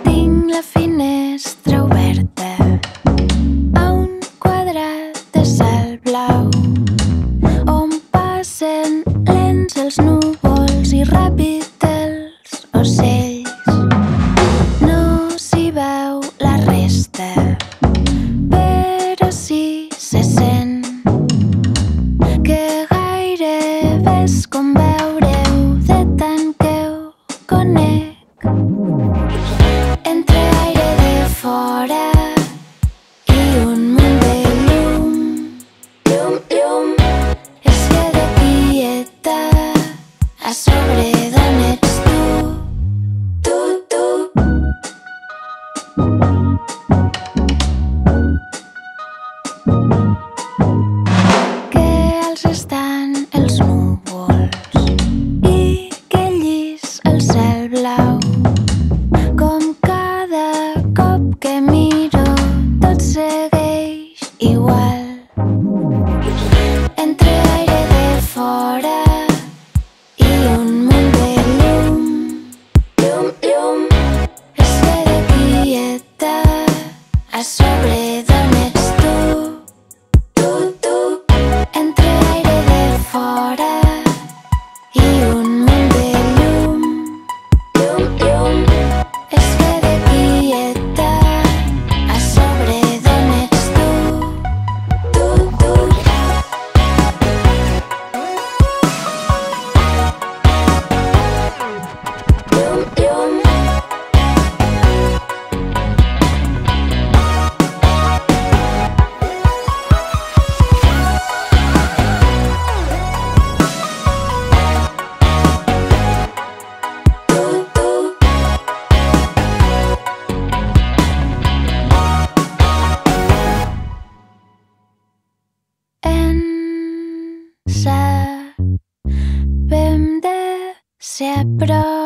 Tinc la finestra oberta a un quadrat de cel blau on passen lents els núvols i ràpid els ocells. No s'hi veu la resta, però sí se sent que gairebé és com veure-ho de tant que ho conec. Entre aire de fora i un munt de llum, llum, llum, es queda quieta a sobre d'on ets tu, tu. Que alts estan els núvols i que llis el cel blau. Com cada cop que miro tot segueix igual. Entre aire de fora i un munt de llum, llum, llum, es queda quieta a sobre d'on ets tu, tu. Entre aire de fora i un munt de llum, llum, llum, es queda quieta a sobre d'on ets tu, tu. Llum, llum. En sabem de ser a prop